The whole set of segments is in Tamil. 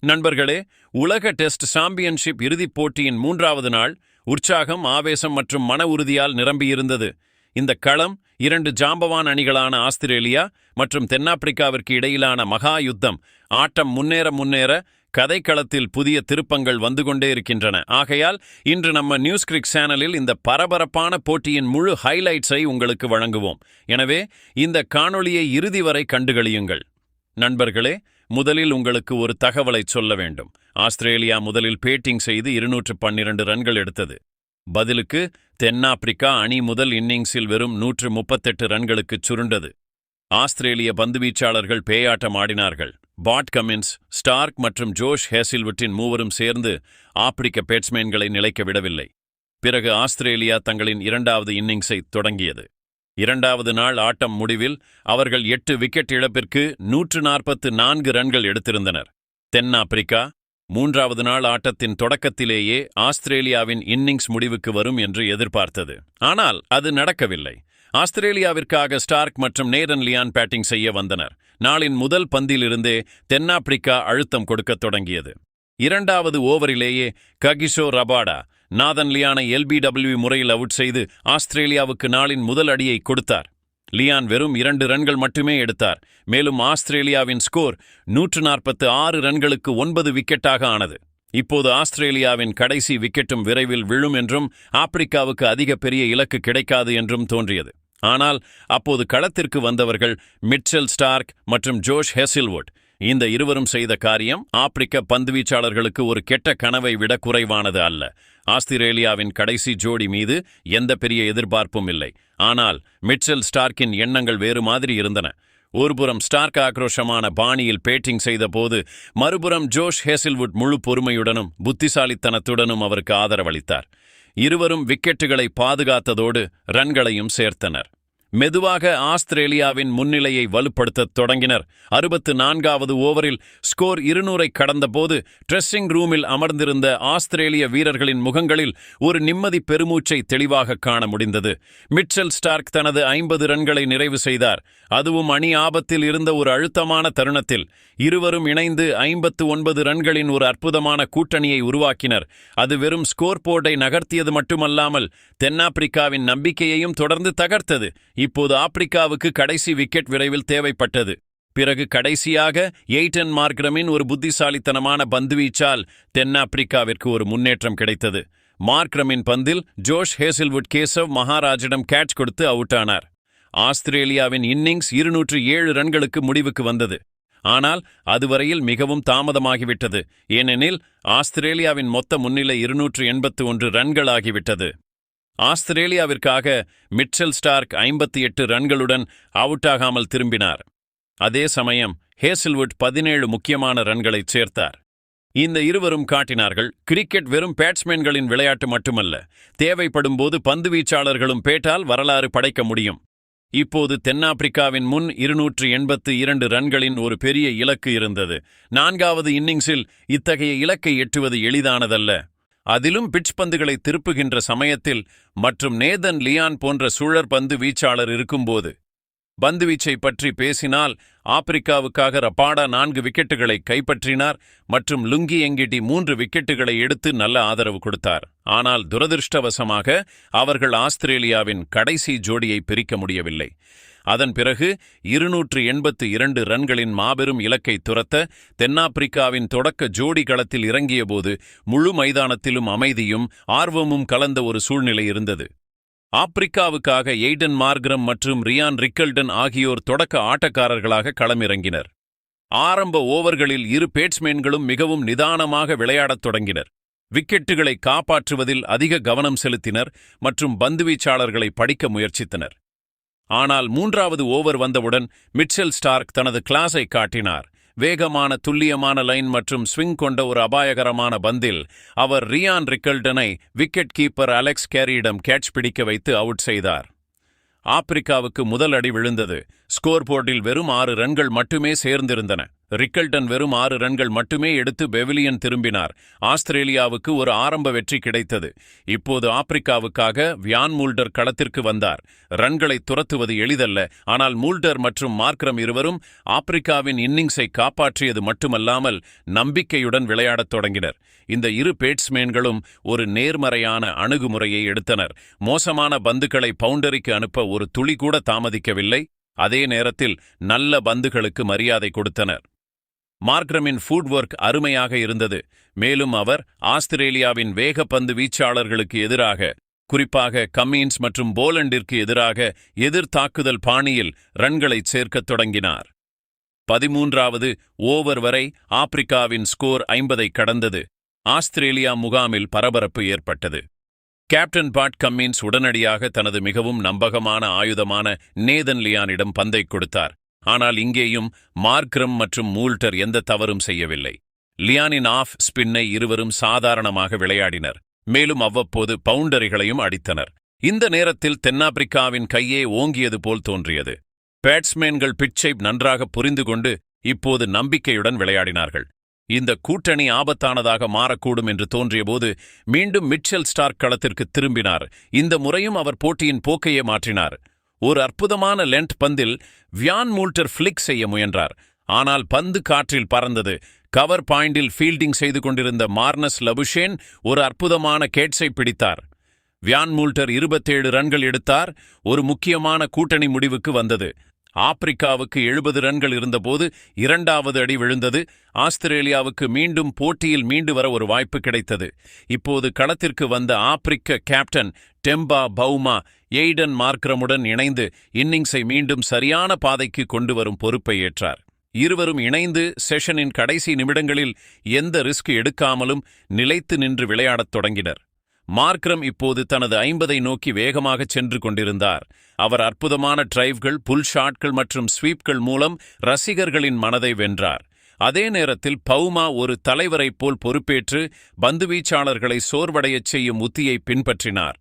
நண்பர்களே, உலக டெஸ்ட் சாம்பியன்ஷிப் இறுதிப் போட்டியின் 3வது நாள் உற்சாகம், ஆவேசம் மற்றும் மன உறுதியால் நிரம்பியிருந்தது. இந்த களம் 2 ஜாம்பவான் அணிகளான ஆஸ்திரேலியா மற்றும் தென்னாப்பிரிக்காவிற்கு இடையிலான மகா யுத்தம். ஆட்டம் முன்னேற முன்னேற கதைக்களத்தில் புதிய திருப்பங்கள் வந்து கொண்டே இருக்கின்றன. ஆகையால் இன்று நம்ம நியூஸ் கிரிக் சேனலில் இந்த பரபரப்பான போட்டியின் முழு ஹைலைட்ஸை உங்களுக்கு வழங்குவோம். எனவே இந்த காணொளியை இறுதி வரை கண்டுகளியுங்கள். நண்பர்களே, முதலில் உங்களுக்கு ஒரு தகவலை சொல்ல வேண்டும். ஆஸ்திரேலியா முதலில் பேட்டிங் செய்து 212 ரன்கள் எடுத்தது. பதிலுக்கு தென்னாப்பிரிக்கா அணி முதல் இன்னிங்ஸில் வெறும் 138 ரன்களுக்கு சுருண்டது. ஆஸ்திரேலிய பந்துவீச்சாளர்கள் பேயாட்டம் ஆடினார்கள். பாட் கமின்ஸ், ஸ்டார்க் மற்றும் ஜோஷ் ஹேசில்வுட்டின் மூவரும் சேர்ந்து ஆப்பிரிக்க பேட்ஸ்மேன்களை நிலைக்க விடவில்லை. பிறகு ஆஸ்திரேலியா தங்களின் 2வது இன்னிங்ஸை தொடங்கியது. 2வது நாள் ஆட்டம் முடிவில் அவர்கள் 8 விக்கெட் இழப்பிற்கு 144 ரன்கள் எடுத்திருந்தனர். தென்னாப்பிரிக்கா 3வது நாள் ஆட்டத்தின் தொடக்கத்திலேயே ஆஸ்திரேலியாவின் இன்னிங்ஸ் முடிவுக்கு வரும் என்று எதிர்பார்த்தது. ஆனால் அது நடக்கவில்லை. ஆஸ்திரேலியாவிற்காக ஸ்டார்க் மற்றும் நேதன் லியான் பேட்டிங் செய்ய வந்தனர். நாளின் முதல் பந்திலிருந்தே தென்னாப்பிரிக்கா அழுத்தம் கொடுக்கத் தொடங்கியது. 2வது ஓவரிலேயே ககிசோ ரபாடா நாதன் லியானை LBW முறையில் அவுட் செய்து ஆஸ்திரேலியாவுக்கு நாளின் முதல் அடியை கொடுத்தார். லியான் வெறும் 2 ரன்கள் மட்டுமே எடுத்தார். மேலும் ஆஸ்திரேலியாவின் ஸ்கோர் 146 ரன்களுக்கு 9 விக்கெட்டாக ஆனது. இப்போது ஆஸ்திரேலியாவின் கடைசி விக்கெட்டும் விரைவில் விழும் என்றும் ஆப்பிரிக்காவுக்கு அதிக பெரிய இலக்கு கிடைக்காது என்றும் தோன்றியது. ஆனால் அப்போது களத்திற்கு வந்தவர்கள் மிட்செல் ஸ்டார்க் மற்றும் ஜோஷ் ஹேசில்வுட். இந்த இருவரும் செய்த காரியம் ஆப்பிரிக்க பந்துவீச்சாளர்களுக்கு ஒரு கெட்ட கனவை விட குறைவானது அல்ல. ஆஸ்திரேலியாவின் கடைசி ஜோடி மீது எந்த பெரிய எதிர்பார்ப்பும் இல்லை. ஆனால் மிட்செல் ஸ்டார்க்கின் எண்ணங்கள் வேறு மாதிரி இருந்தன. ஒருபுறம் ஸ்டார்க் ஆக்ரோஷமான பாணியில் பேட்டிங் செய்த போது, மறுபுறம் ஜோஷ் ஹேசில்வுட் முழு பொறுமையுடனும் புத்திசாலித்தனத்துடனும் அவருக்கு ஆதரவளித்தார். இருவரும் விக்கெட்டுகளை பாதுகாத்ததோடு ரன்களையும் சேர்த்தனர். மெதுவாக ஆஸ்திரேலியாவின் முன்னிலையை வலுப்படுத்தத் தொடங்கினர். 64வது ஓவரில் ஸ்கோர் 200ஐ கடந்தபோது ட்ரெஸ்ஸிங் ரூமில் அமர்ந்திருந்த ஆஸ்திரேலிய வீரர்களின் முகங்களில் ஒரு நிம்மதி பெருமூச்சை தெளிவாக காண முடிந்தது. மிட்செல் ஸ்டார்க் தனது 50 ரன்களை நிறைவு செய்தார். அதுவும் அணி ஆபத்தில் இருந்த ஒரு அழுத்தமான தருணத்தில். இருவரும் இணைந்து 59 ரன்களின் ஒரு அற்புதமான கூட்டணியை உருவாக்கினர். அது வெறும் ஸ்கோர் போர்டை நகர்த்தியது மட்டுமல்லாமல் தென்னாப்பிரிக்காவின் நம்பிக்கையையும் தொடர்ந்து தகர்த்தது. இப்போது ஆப்பிரிக்காவுக்கு கடைசி விக்கெட் விரைவில் தேவைப்பட்டது. பிறகு கடைசியாக எய்டன் மார்க்ரமின் ஒரு புத்திசாலித்தனமான பந்துவீச்சால் தென்னாப்பிரிக்காவிற்கு ஒரு முன்னேற்றம் கிடைத்தது. மார்க்ரமின் பந்தில் ஜோஷ் ஹேசில்வுட் கேசவ் மகாராஜிடம் கேட்ச் கொடுத்து அவுட் ஆனார். ஆஸ்திரேலியாவின் இன்னிங்ஸ் 207 ரன்களுக்கு முடிவுக்கு வந்தது. ஆனால் அதுவரையில் மிகவும் தாமதமாகிவிட்டது. ஏனெனில் ஆஸ்திரேலியாவின் மொத்த முன்னிலை 281 ரன்களாகிவிட்டது. ஆஸ்திரேலியாவிற்காக மிட்செல் ஸ்டார்க் 58 ரன்களுடன் அவுட் ஆகாமல் திரும்பினார். அதே சமயம் ஹேசில்வுட் 17 முக்கியமான ரன்களைச் சேர்த்தார். இந்த இருவரும் காட்டினார்கள், கிரிக்கெட் வெறும் பேட்ஸ்மேன்களின் விளையாட்டு மட்டுமல்ல, தேவைப்படும்போது பந்துவீச்சாளர்களும் பேட்டால் வரலாறு படைக்க முடியும். இப்போது தென்னாப்பிரிக்காவின் முன் 282 ரன்களின் ஒரு பெரிய இலக்கு இருந்தது. 4வது இன்னிங்ஸில் இத்தகைய இலக்கை எட்டுவது எளிதானதல்ல. அதிலும் பிட்ச் பந்துகளை திருப்புகின்ற சமயத்தில் மற்றும் நேதன் லியான் போன்ற சுழற் பந்து வீச்சாளர் இருக்கும்போது. பந்துவீச்சை பற்றி பேசினால் ஆப்பிரிக்காவுக்காக ரபாடா 4 விக்கெட்டுகளை கைப்பற்றினார் மற்றும் லுங்கி எங்கிடி 3 விக்கெட்டுகளை எடுத்து நல்ல ஆதரவு கொடுத்தார். ஆனால் துரதிருஷ்டவசமாக அவர்கள் ஆஸ்திரேலியாவின் கடைசி ஜோடியை பிரிக்க முடியவில்லை. அதன் பிறகு 282 ரன்களின் மாபெரும் இலக்கை துரத்த தென்னாப்பிரிக்காவின் தொடக்க ஜோடி களத்தில் இறங்கியபோது முழு மைதானத்திலும் அமைதியும் ஆர்வமும் கலந்த ஒரு சூழ்நிலை இருந்தது. ஆப்பிரிக்காவுக்காக எய்டன் மார்க்ரம் மற்றும் ரியான் ரிக்கல்டன் ஆகியோர் தொடக்க ஆட்டக்காரர்களாக களமிறங்கினர். ஆரம்ப ஓவர்களில் இரு பேட்ஸ்மேன்களும் மிகவும் நிதானமாக விளையாடத் தொடங்கினர். விக்கெட்டுகளை காப்பாற்றுவதில் அதிக கவனம் செலுத்தினர் மற்றும் பந்துவீச்சாளர்களை படிக்க முயற்சித்தனர். ஆனால் 3வது ஓவர் வந்தவுடன் மிட்செல் ஸ்டார்க் தனது கிளாஸை காட்டினார். வேகமான துல்லியமான லைன் மற்றும் ஸ்விங் கொண்ட ஒரு அபாயகரமான பந்தில் அவர் ரியான் ரிக்கல்டனை விக்கெட் கீப்பர் அலெக்ஸ் கேரியிடம் கேட்ச் பிடிக்க வைத்து அவுட் செய்தார். ஆப்பிரிக்காவுக்கு முதல் அடி விழுந்தது. ஸ்கோர் போர்டில் வெறும் 6 ரன்கள் மட்டுமே சேர்ந்திருந்தன. ரிக்கல்டன் வெறும் 6 ரன்கள் மட்டுமே எடுத்து பெவிலியன் திரும்பினார். ஆஸ்திரேலியாவுக்கு ஒரு ஆரம்ப வெற்றி கிடைத்தது. இப்போது ஆப்பிரிக்காவுக்காக வியான் மூல்டர் களத்திற்கு வந்தார். ரன்களை துரத்துவது எளிதல்ல, ஆனால் மூல்டர் மற்றும் மார்க்ரம் இருவரும் ஆப்பிரிக்காவின் இன்னிங்ஸை காப்பாற்றியது மட்டுமல்லாமல் நம்பிக்கையுடன் விளையாடத் தொடங்கினர். இந்த இரு பேட்ஸ்மேன்களும் ஒரு நேர்மறையான அணுகுமுறையை எடுத்தனர். மோசமான பந்துகளை பவுண்டரிக்கு அனுப்ப ஒரு துளி கூட தாமதிக்கவில்லை. அதே நேரத்தில் நல்ல பந்துகளுக்கு மரியாதை கொடுத்தனர். மார்க்ரமின் ஃபுட்வொர்க் அருமையாக இருந்தது. மேலும் அவர் ஆஸ்திரேலியாவின் வேகப்பந்து வீச்சாளர்களுக்கு எதிராக, குறிப்பாக கம்மின்ஸ் மற்றும் போலண்டிற்கு எதிராக எதிர்த்தாக்குதல் பாணியில் ரன்களை சேர்க்கத் தொடங்கினார். 13வது ஓவர் வரை ஆப்பிரிக்காவின் ஸ்கோர் 50ஐ கடந்தது. ஆஸ்திரேலியா முகாமில் பரபரப்பு ஏற்பட்டது. கேப்டன் பாட் கம்மின்ஸ் உடனடியாக தனது மிகவும் நம்பகமான ஆயுதமான நேதன் லியானிடம் பந்தை கொடுத்தார். ஆனால் இங்கேயும் மார்க்ரம் மற்றும் மூல்டர் எந்த தவறும் செய்யவில்லை. லியானின் ஆஃப் ஸ்பின்னை இருவரும் சாதாரணமாக விளையாடினர். மேலும் அவ்வப்போது பவுண்டரிகளையும் அடித்தனர். இந்த நேரத்தில் தென்னாப்பிரிக்காவின் கையே ஓங்கியது போல் தோன்றியது. பேட்ஸ்மேன்கள் பிட்சை நன்றாக புரிந்து கொண்டு இப்போது நம்பிக்கையுடன் விளையாடினார்கள். இந்த கூட்டணி ஆபத்தானதாக மாறக்கூடும் என்று தோன்றியபோது மீண்டும் மிட்செல் ஸ்டார்க் களத்திற்கு திரும்பினார். இந்த முறையும் அவர் போட்டியின் போக்கையே மாற்றினார். ஒரு அற்புதமான லென்த் பந்தில் வியான் மூல்டர் ஃபிளிக் செய்ய முயன்றார். ஆனால் பந்து காற்றில் பறந்தது. கவர் பாயிண்டில் ஃபீல்டிங் செய்து கொண்டிருந்த மார்னஸ் லபுஷேன் ஒரு அற்புதமான கேட்ஸை பிடித்தார். வியான் மூல்டர் 27 ரன்கள் எடுத்தார். ஒரு முக்கியமான கூட்டணி முடிவுக்கு வந்தது. ஆப்பிரிக்காவுக்கு 70 ரன்கள் இருந்தபோது 2வது அடி விழுந்தது. ஆஸ்திரேலியாவுக்கு மீண்டும் போட்டியில் மீண்டு வர ஒரு வாய்ப்பு கிடைத்தது. இப்போது களத்திற்கு வந்த ஆப்பிரிக்க கேப்டன் டெம்பா பவுமா எய்டன் மார்க்ரமுடன் இணைந்து இன்னிங்ஸை மீண்டும் சரியான பாதைக்கு கொண்டு வரும் பொறுப்பை ஏற்றார். இருவரும் இணைந்து செஷனின் கடைசி நிமிடங்களில் எந்த ரிஸ்க் எடுக்காமலும் நிலைத்து நின்று விளையாடத் தொடங்கினர். மார்க்ரம் இப்போது தனது 50ஐ நோக்கி வேகமாகச் சென்று கொண்டிருந்தார். அவர் அற்புதமான டிரைவ்கள், புல் ஷாட்கள் மற்றும் ஸ்வீப்கள் மூலம் ரசிகர்களின் மனதை வென்றார். அதே நேரத்தில் பவுமா ஒரு தலைவரைப் போல் பொறுப்பேற்று பந்துவீச்சாளர்களை சோர்வடையச் செய்யும் உத்தியை பின்பற்றினார்.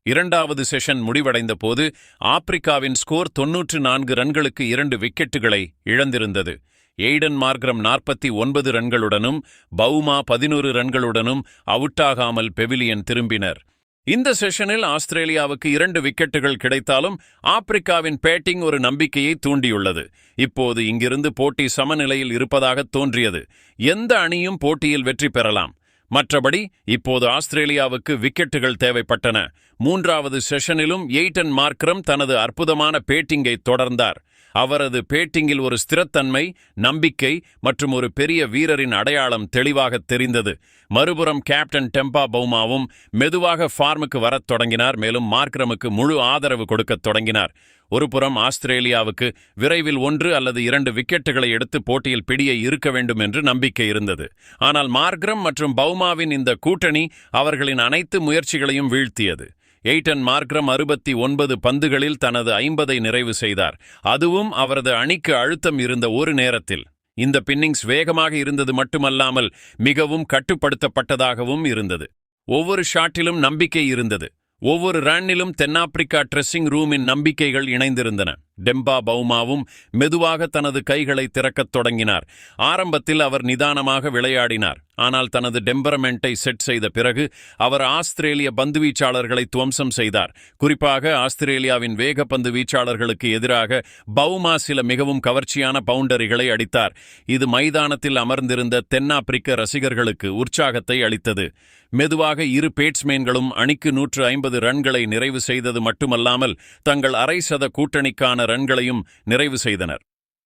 2வது செஷன் முடிவடைந்த போது ஆப்பிரிக்காவின் ஸ்கோர் 94 ரன்களுக்கு 2 விக்கெட்டுகளை இழந்திருந்தது. எய்டன் மார்க்ரம் 49 ரன்களுடனும் பவுமா 11 ரன்களுடனும் அவுட்டாகாமல் பெவிலியன் திரும்பினர். இந்த செஷனில் ஆஸ்திரேலியாவுக்கு 2 விக்கெட்டுகள் கிடைத்தாலும் ஆப்பிரிக்காவின் பேட்டிங் ஒரு நம்பிக்கையை தூண்டியுள்ளது. இப்போது இங்கிருந்து போட்டி சமநிலையில் இருப்பதாக தோன்றியது. எந்த அணியும் போட்டியில் வெற்றி பெறலாம். மற்றபடி இப்போது ஆஸ்திரேலியாவுக்கு விக்கெட்டுகள் தேவைப்பட்டன. 3வது செஷனிலும் எய்டன் மார்க்ரம் தனது அற்புதமான பேட்டிங்கை தொடர்ந்தார். அவரது பேட்டிங்கில் ஒரு ஸ்திரத்தன்மை, நம்பிக்கை மற்றும் ஒரு பெரிய வீரரின் அடையாளம் தெளிவாக தெரிந்தது. மறுபுறம் கேப்டன் டெம்பா பவுமாவும் மெதுவாக ஃபார்முக்கு வரத் தொடங்கினார். மேலும் மார்க்ரமுக்கு முழு ஆதரவு கொடுக்கத் தொடங்கினார். ஒருபுறம் ஆஸ்திரேலியாவுக்கு விரைவில் 1 அல்லது 2 விக்கெட்டுகளை எடுத்து போட்டியில் பிடியை இருக்க வேண்டும் என்று நம்பிக்கை இருந்தது. ஆனால் மார்க்ரம் மற்றும் பவுமாவின் இந்த கூட்டணி அவர்களின் அனைத்து முயற்சிகளையும் வீழ்த்தியது. எய்டன் மார்க்ரம் 69 பந்துகளில் தனது 50ஐ நிறைவு செய்தார். அதுவும் அவரது அணிக்கு அழுத்தம் இருந்த ஒரு நேரத்தில். இந்த பின்னிங்ஸ் வேகமாக இருந்தது மட்டுமல்லாமல் மிகவும் கட்டுப்படுத்தப்பட்டதாகவும் இருந்தது. ஒவ்வொரு ஷாட்டிலும் நம்பிக்கை இருந்தது. ஒவ்வொரு ரன்னிலும் தென்னாப்பிரிக்கா ட்ரெஸ்ஸிங் ரூமின் நம்பிக்கைகள் இணைந்திருந்தன. டெம்பா பவுமாவும் மெதுவாக தனது கைகளை திறக்கத் தொடங்கினார். ஆரம்பத்தில் அவர் நிதானமாக விளையாடினார். ஆனால் தனது டெம்பரமெண்ட்டை செட் செய்த பிறகு அவர் ஆஸ்திரேலிய பந்துவீச்சாளர்களை துவம்சம் செய்தார். குறிப்பாக ஆஸ்திரேலியாவின் வேகப்பந்து வீச்சாளர்களுக்கு எதிராக பவுமா சில மிகவும் கவர்ச்சியான பவுண்டரிகளை அடித்தார். இது மைதானத்தில் அமர்ந்திருந்த தென்னாப்பிரிக்க ரசிகர்களுக்கு உற்சாகத்தை அளித்தது. மெதுவாக இரு பேட்ஸ்மேன்களும் அணிக்கு 150 ரன்களை நிறைவு செய்தது மட்டுமல்லாமல் தங்கள் அரை சத கூட்டணிக்கான ரன்களையும் நிறைவு செய்தனர்.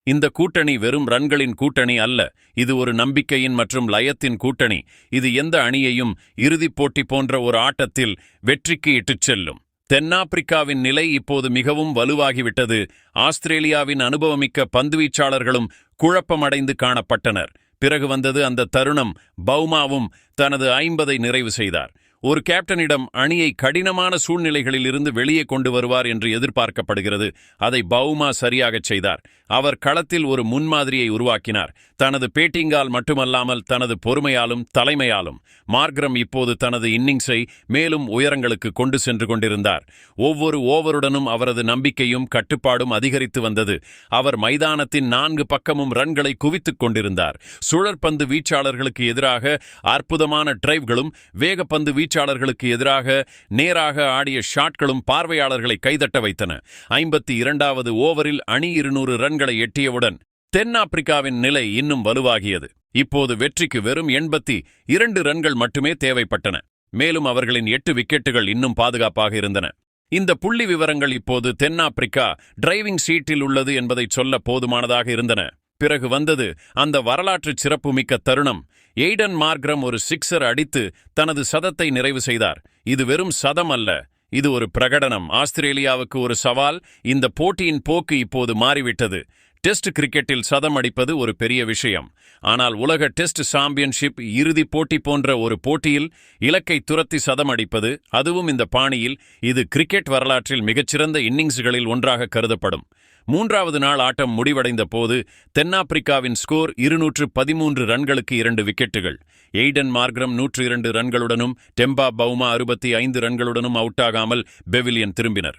இந்த கூட்டணி வெறும் ரன்களின் கூட்டணி அல்ல, இது ஒரு நம்பிக்கையின் மற்றும் லயத்தின் கூட்டணி. இது எந்த அணியையும் இறுதிப் போட்டி போன்ற ஒரு ஆட்டத்தில் வெற்றிக்கு இட்டுச் செல்லும். தென்னாப்பிரிக்காவின் நிலை இப்போது மிகவும் வலுவாகிவிட்டது. ஆஸ்திரேலியாவின் அனுபவமிக்க பந்துவீச்சாளர்களும் குழப்பமடைந்து காணப்பட்டனர். பிறகு வந்தது அந்த தருணம். பவுமாவும் தனது 50ஐ நிறைவு செய்தார். ஒரு கேப்டனிடம் அணியை கடினமான சூழ்நிலைகளில் இருந்து வெளியே கொண்டு வருவார் என்று எதிர்பார்க்கப்படுகிறது. அதை பவுமா சரியாகச் செய்தார். அவர் களத்தில் ஒரு முன்மாதிரியை உருவாக்கினார். தனது பேட்டிங்கால் மட்டுமல்லாமல் தனது பொறுமையாலும் தலைமையாலும். மார்க்ரம் இப்போது தனது இன்னிங்ஸை மேலும் உயரங்களுக்கு கொண்டு சென்று கொண்டிருந்தார். ஒவ்வொரு ஓவருடனும் அவரது நம்பிக்கையும் கட்டுப்பாடும் அதிகரித்து வந்தது. அவர் மைதானத்தின் 4 பக்கமும் ரன்களை குவித்துக் கொண்டிருந்தார். சுழற்பந்து வீச்சாளர்களுக்கு எதிராக அற்புதமான டிரைவ்களும் வேகப்பந்து வீச்சாளர்களுக்கு எதிராக நேராக ஆடிய ஷாட்களும் பார்வையாளர்களை கைதட்ட வைத்தன. 52வது ஓவரில் அணி 200 ரன்களை எட்டியவுடன் தென்னாப்பிரிக்காவின் நிலை இன்னும் வலுவாகியது. இப்போது வெற்றிக்கு வெறும் 82 ரன்கள் மட்டுமே தேவைப்பட்டன. மேலும் அவர்களின் 8 விக்கெட்டுகள் இன்னும் பாதுகாப்பாக இருந்தன. இந்த புள்ளி விவரங்கள் இப்போது தென்னாப்பிரிக்கா டிரைவிங் சீட்டில் உள்ளது என்பதை சொல்ல போதுமானதாக இருந்தன. பிறகு வந்தது அந்த வரலாற்று சிறப்புமிக்க தருணம். எய்டன் மார்க்ரம் ஒரு சிக்ஸர் அடித்து தனது சதத்தை நிறைவு செய்தார். இது வெறும் சதம் அல்ல, இது ஒரு பிரகடனம். ஆஸ்திரேலியாவுக்கு ஒரு சவால். இந்த போட்டியின் போக்கு இப்போது மாறிவிட்டது. டெஸ்ட் கிரிக்கெட்டில் சதம் அடிப்பது ஒரு பெரிய விஷயம். ஆனால் உலக டெஸ்ட் சாம்பியன்ஷிப் இறுதிப் போட்டி போன்ற ஒரு போட்டியில் இலக்கை துரத்தி சதம் அடிப்பது, அதுவும் இந்த பாணியில், இது கிரிக்கெட் வரலாற்றில் மிகச்சிறந்த இன்னிங்ஸ்களில் ஒன்றாக கருதப்படும். 3வது நாள் ஆட்டம் முடிவடைந்த போது தென்னாப்பிரிக்காவின் ஸ்கோர் 213 ரன்களுக்கு 2 விக்கெட்டுகள். எய்டன் மார்க்ரம் 102 ரன்களுடனும் டெம்பா பவுமா 65 ரன்களுடனும் அவுட்டாகாமல் பெவிலியன் திரும்பினர்.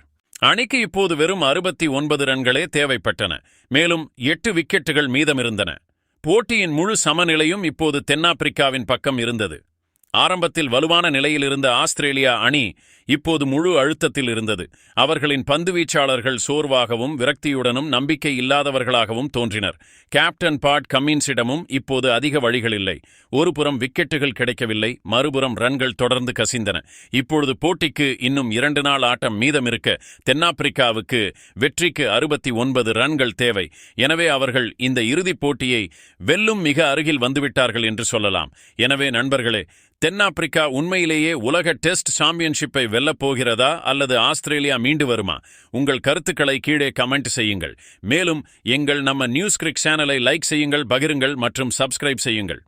அணிக்கு இப்போது வெறும் 69 ரன்களே தேவைப்பட்டன. மேலும் 8 விக்கெட்டுகள் மீதமிருந்தன. போட்டியின் முழு சமநிலையும் இப்போது தென்னாப்பிரிக்காவின் பக்கம் இருந்தது. ஆரம்பத்தில் வலுவான நிலையில் இருந்த ஆஸ்திரேலியா அணி இப்போது முழு அழுத்தத்தில் இருந்தது. அவர்களின் பந்துவீச்சாளர்கள் சோர்வாகவும் விரக்தியுடனும் நம்பிக்கை இல்லாதவர்களாகவும் தோன்றினர். கேப்டன் பாட் கம்மின்ஸிடமும் இப்போது அதிக வழிகள் இல்லை. ஒருபுறம் விக்கெட்டுகள் கிடைக்கவில்லை, மறுபுறம் ரன்கள் தொடர்ந்து கசிந்தன. இப்பொழுது போட்டிக்கு இன்னும் 2 நாள் ஆட்டம் மீதமிருக்க தென்னாப்பிரிக்காவுக்கு வெற்றிக்கு 69 ரன்கள் தேவை. எனவே அவர்கள் இந்த இறுதிப் போட்டியை வெல்லும் மிக அருகில் வந்துவிட்டார்கள் என்று சொல்லலாம். எனவே நண்பர்களே, தென்னாப்பிரிக்கா உண்மையிலேயே உலக டெஸ்ட் சாம்பியன்ஷிப்பை வெல்லப் போகிறதா அல்லது ஆஸ்திரேலியா மீண்டு வருமா? உங்கள் கருத்துக்களை கீழே கமெண்ட் செய்யுங்கள். மேலும் நம்ம நியூஸ் கிரிக் சேனலை லைக் செய்யுங்கள், பகிருங்கள் மற்றும் சப்ஸ்கிரைப் செய்யுங்கள்.